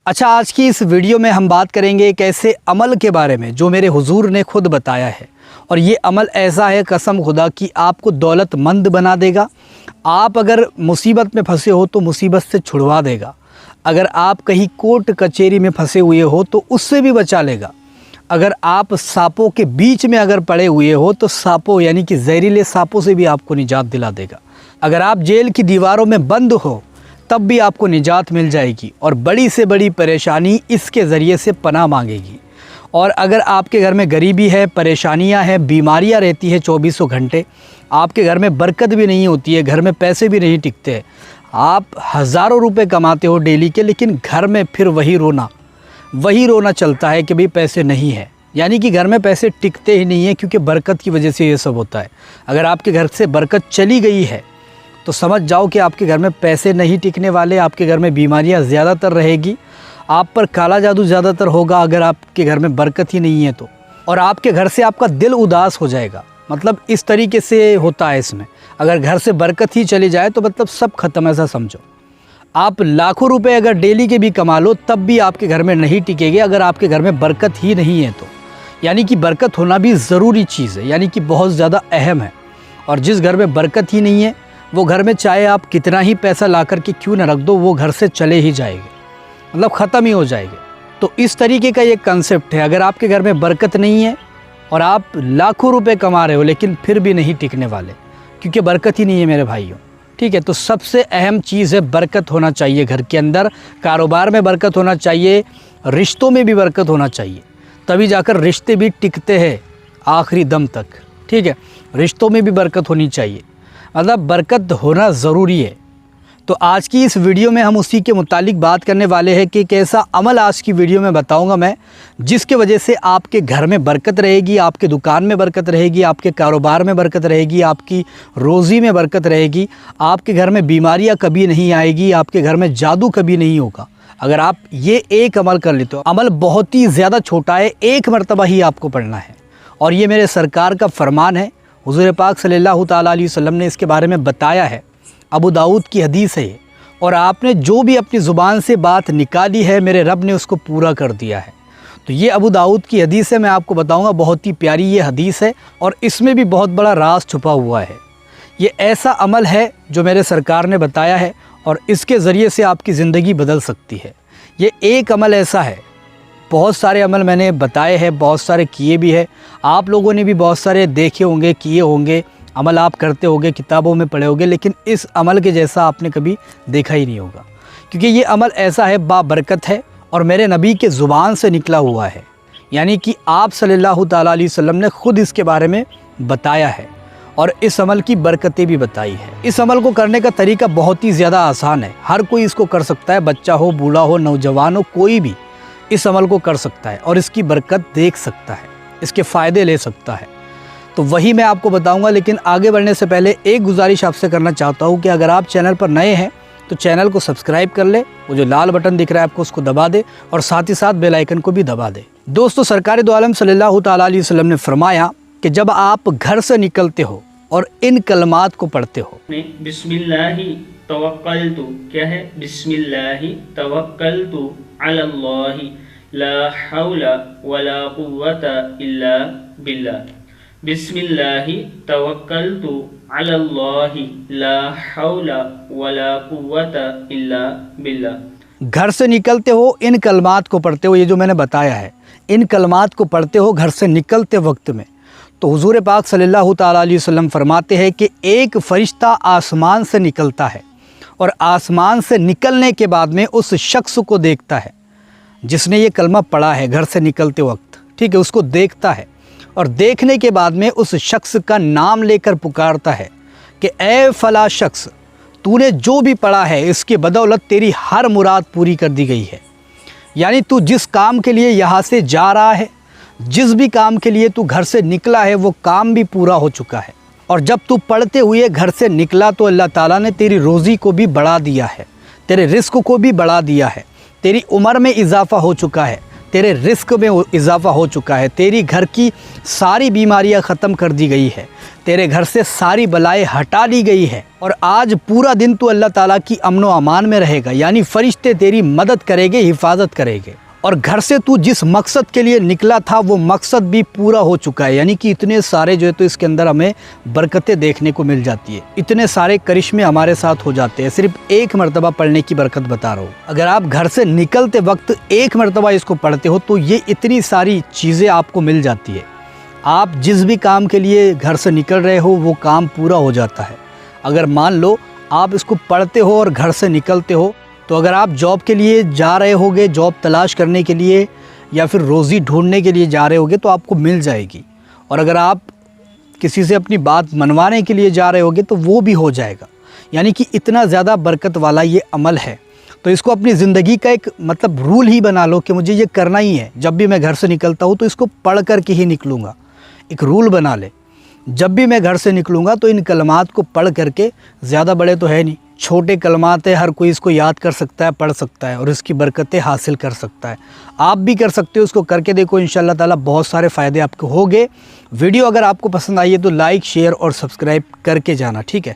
अच्छा, आज की इस वीडियो में हम बात करेंगे एक ऐसे अमल के बारे में जो मेरे हुजूर ने खुद बताया है। और ये अमल ऐसा है, कसम खुदा की, आपको दौलतमंद बना देगा। आप अगर मुसीबत में फंसे हो तो मुसीबत से छुड़वा देगा। अगर आप कहीं कोर्ट कचहरी में फंसे हुए हो तो उससे भी बचा लेगा। अगर आप सांपों के बीच में अगर पड़े हुए हो तो सांपों यानी कि जहरीले सांपों से भी आपको निजात दिला देगा। अगर आप जेल की दीवारों में बंद हो तब भी आपको निजात मिल जाएगी और बड़ी से बड़ी परेशानी इसके ज़रिए से पनाह मांगेगी। और अगर आपके घर में गरीबी है, परेशानियां हैं, बीमारियां रहती है 24 घंटे, आपके घर में बरकत भी नहीं होती है, घर में पैसे भी नहीं टिकते हैं, आप हज़ारों रुपए कमाते हो डेली के, लेकिन घर में फिर वही रोना चलता है कि भाई पैसे नहीं है, यानी कि घर में पैसे टिकते ही नहीं है, क्योंकि बरकत की वजह से ये सब होता है। अगर आपके घर से बरकत चली गई है तो समझ जाओ कि आपके घर में पैसे नहीं टिकने वाले, आपके घर में बीमारियां ज़्यादातर रहेगी, आप पर काला जादू ज़्यादातर होगा अगर आपके घर में बरकत ही नहीं है तो। और आपके घर से आपका दिल उदास हो जाएगा, मतलब इस तरीके से होता है इसमें। अगर घर से बरकत ही चली जाए तो मतलब सब खत्म, ऐसा समझो। आप लाखों रुपए अगर डेली के भी कमा लो तब भी आपके घर में नहीं टिकेंगे अगर आपके घर में बरकत ही नहीं है तो। यानी कि बरकत होना भी ज़रूरी चीज़ है, यानी कि बहुत ज़्यादा अहम है। और जिस घर में बरकत ही नहीं है वो घर में चाहे आप कितना ही पैसा ला कर के क्यों न रख दो, वो घर से चले ही जाएंगे, मतलब ख़त्म ही हो जाएंगे। तो इस तरीके का ये कंसेप्ट है। अगर आपके घर में बरकत नहीं है और आप लाखों रुपए कमा रहे हो लेकिन फिर भी नहीं टिकने वाले, क्योंकि बरकत ही नहीं है मेरे भाइयों, ठीक है। तो सबसे अहम चीज़ है बरकत होना चाहिए घर के अंदर, कारोबार में बरकत होना चाहिए, रिश्तों में भी बरकत होना चाहिए, तभी जाकर रिश्ते भी टिकते हैं आखिरी दम तक, ठीक है। रिश्तों में भी बरकत होनी चाहिए, मतलब बरकत होना ज़रूरी है। तो आज की इस वीडियो में हम उसी के मुतालिक बात करने वाले हैं कि कैसा अमल आज की वीडियो में बताऊंगा मैं, जिसके वजह से आपके घर में बरकत रहेगी, आपके दुकान में बरकत रहेगी, आपके कारोबार में बरकत रहेगी, आपकी रोज़ी में बरकत रहेगी, आपके घर में बीमारियां कभी नहीं आएगी, आपके घर में जादू कभी नहीं होगा अगर आप ये एक अमल कर लेते हो। अमल बहुत ही ज़्यादा छोटा है, एक मरतबा ही आपको पढ़ना है और ये मेरे सरकार का फरमान है। हुज़ूर पाक सल्लल्लाहु ताला अलैहि वसल्लम ने इसके बारे में बताया है, अबू दाऊद की हदीस है ये। और आपने जो भी अपनी ज़ुबान से बात निकाली है मेरे रब ने उसको पूरा कर दिया है। तो ये अबू दाऊद की हदीस है, मैं आपको बताऊंगा, बहुत ही प्यारी ये हदीस है और इसमें भी बहुत बड़ा राज छुपा हुआ है। ये ऐसा अमल है जो मेरे सरकार ने बताया है और इसके ज़रिए से आपकी ज़िंदगी बदल सकती है। ये एक अमल ऐसा है, बहुत सारे अमल मैंने बताए हैं, बहुत सारे किए भी है, आप लोगों ने भी बहुत सारे देखे होंगे, किए होंगे, अमल आप करते होंगे, किताबों में पढ़े होंगे, लेकिन इस अमल के जैसा आपने कभी देखा ही नहीं होगा, क्योंकि ये अमल ऐसा है, बाबरकत है और मेरे नबी के ज़ुबान से निकला हुआ है। यानी कि आप सल्लल्लाहु ताला अलैहि वसल्लम ने ख़ुद इसके बारे में बताया है और इस अमल की बरकतें भी बताई है। इस अमल को करने का तरीका बहुत ही ज़्यादा आसान है, हर कोई इसको कर सकता है, बच्चा हो, बूढ़ा हो, नौजवान हो, कोई भी इस अमल को कर सकता है और इसकी बरकत देख सकता है, इसके फ़ायदे ले सकता है। तो वही मैं आपको बताऊंगा, लेकिन आगे बढ़ने से पहले एक गुजारिश आपसे करना चाहता हूं कि अगर आप चैनल पर नए हैं तो चैनल को सब्सक्राइब कर ले, वो जो लाल बटन दिख रहा है आपको उसको दबा दे और साथ ही साथ बेल आइकन को भी दबा दे। दोस्तों, सरकार दो आलम सल्लल्लाहु ताला अलैहि वसल्लम ने फरमाया कि जब आप घर से निकलते हो और इन कलमात को पढ़ते हो, बिस्मिल्लाहि तवक्कलतु, क्या है, बिस्मिल्लाहि तवक्कलतु अलल्लाहि ला हौला वला कुव्वता इल्ला बिल्लाह, बिस्मिल्लाहि तवक्कलतु अलल्लाहि ला हौला वला कुव्वता इल्ला बिल्लाह। घर से निकलते हो, इन कलमात को पढ़ते हो, ये जो मैंने बताया है, इन कलमात को पढ़ते हो घर से निकलते वक्त में, तो हुजूर पाक सल्लल्लाहु ताला अलैहि वसल्लम फरमाते हैं कि एक फ़रिश्ता आसमान से निकलता है और आसमान से निकलने के बाद में उस शख्स को देखता है जिसने ये कलमा पढ़ा है घर से निकलते वक्त, ठीक है, उसको देखता है और देखने के बाद में उस शख्स का नाम लेकर पुकारता है कि ए फला शख्स, तूने जो भी पढ़ा है इसकी बदौलत तेरी हर मुराद पूरी कर दी गई है। यानी तू जिस काम के लिए यहाँ से जा रहा है, जिस भी काम के लिए तू घर से निकला है, वो काम भी पूरा हो चुका है। और जब तू पढ़ते हुए घर से निकला तो अल्लाह ताला ने तेरी रोज़ी को भी बढ़ा दिया है, तेरे रिस्क को भी बढ़ा दिया है, तेरी उम्र में इजाफ़ा हो चुका है, तेरे रिस्क में इजाफ़ा हो चुका है, तेरी घर की सारी बीमारियां ख़त्म कर दी गई है, तेरे घर से सारी बलाएं हटा ली गई है और आज पूरा दिन तू अल्लाह ताला की अमन व अमान में रहेगा। यानी फ़रिश्ते तेरी मदद करेंगे, हिफाजत करेंगे और घर से तू जिस मकसद के लिए निकला था वो मकसद भी पूरा हो चुका है। यानी कि इतने सारे जो है तो इसके अंदर हमें बरकतें देखने को मिल जाती है, इतने सारे करिश्मे हमारे साथ हो जाते हैं सिर्फ एक मरतबा पढ़ने की बरकत बता रहा हूँ। अगर आप घर से निकलते वक्त एक मरतबा इसको पढ़ते हो तो ये इतनी सारी चीज़ें आपको मिल जाती है। आप जिस भी काम के लिए घर से निकल रहे हो वो काम पूरा हो जाता है। अगर मान लो आप इसको पढ़ते हो और घर से निकलते हो तो अगर आप जॉब के लिए जा रहे होगे, जॉब तलाश करने के लिए या फिर रोज़ी ढूंढने के लिए जा रहे होगे तो आपको मिल जाएगी। और अगर आप किसी से अपनी बात मनवाने के लिए जा रहे होगे तो वो भी हो जाएगा। यानी कि इतना ज़्यादा बरकत वाला ये अमल है। तो इसको अपनी ज़िंदगी का एक मतलब रूल ही बना लो कि मुझे ये करना ही है। जब भी मैं घर से निकलता हूँ तो इसको पढ़ कर के ही निकलूँगा। एक रूल बना ले, जब भी मैं घर से निकलूँगा तो इन कलमात को पढ़ करके, ज़्यादा बड़े तो है नहीं, छोटे कलमात है, हर कोई इसको याद कर सकता है, पढ़ सकता है और इसकी बरकतें हासिल कर सकता है। आप भी कर सकते हो, इसको करके देखो, इंशाअल्लाह ताला बहुत सारे फ़ायदे आपको होंगे। वीडियो अगर आपको पसंद आई है तो लाइक, शेयर और सब्सक्राइब करके जाना, ठीक है।